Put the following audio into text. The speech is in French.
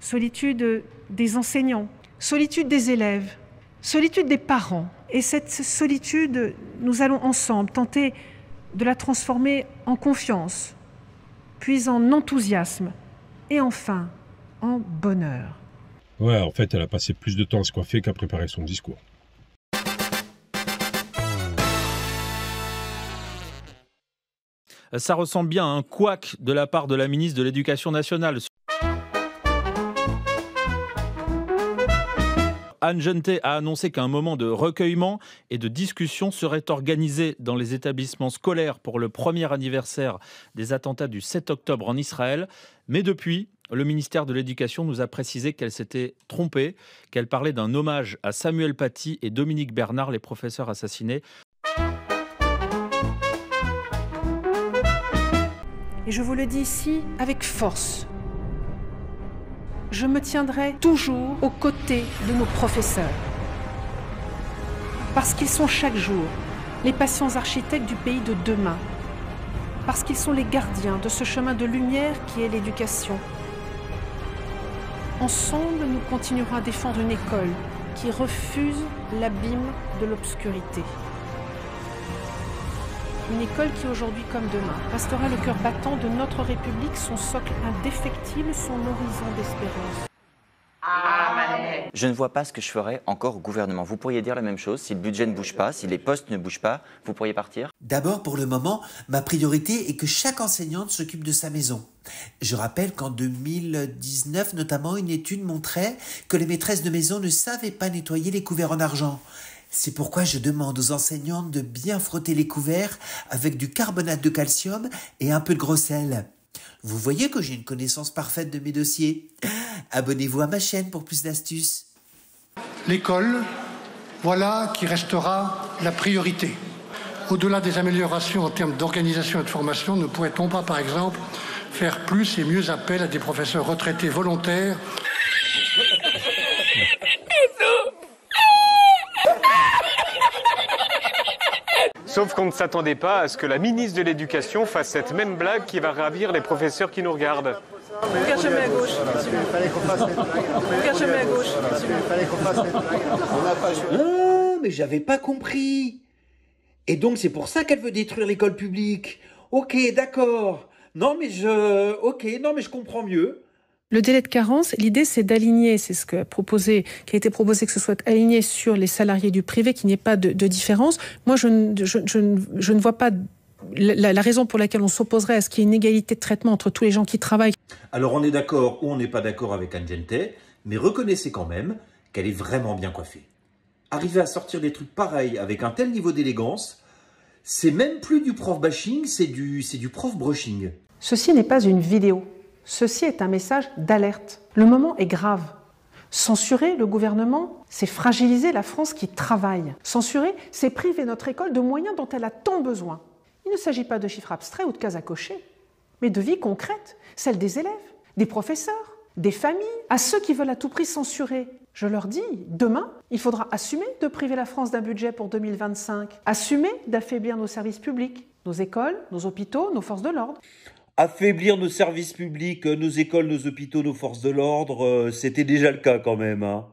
solitude des enseignants, solitude des élèves, solitude des parents. Et cette solitude, nous allons ensemble tenter de la transformer en confiance, puis en enthousiasme et enfin en bonheur. Ouais, en fait, elle a passé plus de temps à se coiffer qu'à préparer son discours. Ça ressemble bien à un couac de la part de la ministre de l'Éducation nationale. Anne Genetet a annoncé qu'un moment de recueillement et de discussion serait organisé dans les établissements scolaires pour le premier anniversaire des attentats du 7 octobre en Israël. Mais depuis, le ministère de l'Éducation nous a précisé qu'elle s'était trompée, qu'elle parlait d'un hommage à Samuel Paty et Dominique Bernard, les professeurs assassinés. Et je vous le dis ici avec force. Je me tiendrai toujours aux côtés de nos professeurs. Parce qu'ils sont chaque jour les patients architectes du pays de demain. Parce qu'ils sont les gardiens de ce chemin de lumière qui est l'éducation. Ensemble, nous continuerons à défendre une école qui refuse l'abîme de l'obscurité. Une école qui, aujourd'hui comme demain, restera le cœur battant de notre République, son socle indéfectible, son horizon d'espérance. Amen. Je ne vois pas ce que je ferais encore au gouvernement. Vous pourriez dire la même chose, si le budget ne bouge pas, si les postes ne bougent pas, vous pourriez partir? D'abord, pour le moment, ma priorité est que chaque enseignante s'occupe de sa maison. Je rappelle qu'en 2019, notamment, une étude montrait que les maîtresses de maison ne savaient pas nettoyer les couverts en argent. C'est pourquoi je demande aux enseignantes de bien frotter les couverts avec du carbonate de calcium et un peu de gros sel. Vous voyez que j'ai une connaissance parfaite de mes dossiers. Abonnez-vous à ma chaîne pour plus d'astuces. L'école, voilà qui restera la priorité. Au-delà des améliorations en termes d'organisation et de formation, ne pourrait-on pas, par exemple, faire plus et mieux appel à des professeurs retraités volontaires ? Sauf qu'on ne s'attendait pas à ce que la ministre de l'Éducation fasse cette même blague qui va ravir les professeurs qui nous regardent. Regarde jamais à gauche. Regarde jamais à gauche. Ah, mais j'avais pas compris. Et donc c'est pour ça qu'elle veut détruire l'école publique. Ok, d'accord. Non mais je comprends mieux. Le délai de carence, l'idée c'est d'aligner, c'est ce qui a été proposé que ce soit aligné sur les salariés du privé, qu'il n'y ait pas de différence. Moi je ne vois pas la raison pour laquelle on s'opposerait à ce qu'il y ait une égalité de traitement entre tous les gens qui travaillent. Alors on est d'accord ou on n'est pas d'accord avec Anne Genetet, mais reconnaissez quand même qu'elle est vraiment bien coiffée. Arriver à sortir des trucs pareils avec un tel niveau d'élégance, c'est même plus du prof bashing, c'est du prof brushing. Ceci n'est pas une vidéo. Ceci est un message d'alerte. Le moment est grave. Censurer le gouvernement, c'est fragiliser la France qui travaille. Censurer, c'est priver notre école de moyens dont elle a tant besoin. Il ne s'agit pas de chiffres abstraits ou de cases à cocher, mais de vie concrète, celle des élèves, des professeurs, des familles, à ceux qui veulent à tout prix censurer. Je leur dis, demain, il faudra assumer de priver la France d'un budget pour 2025, assumer d'affaiblir nos services publics, nos écoles, nos hôpitaux, nos forces de l'ordre. Affaiblir nos services publics, nos écoles, nos hôpitaux, nos forces de l'ordre, c'était déjà le cas quand même, hein.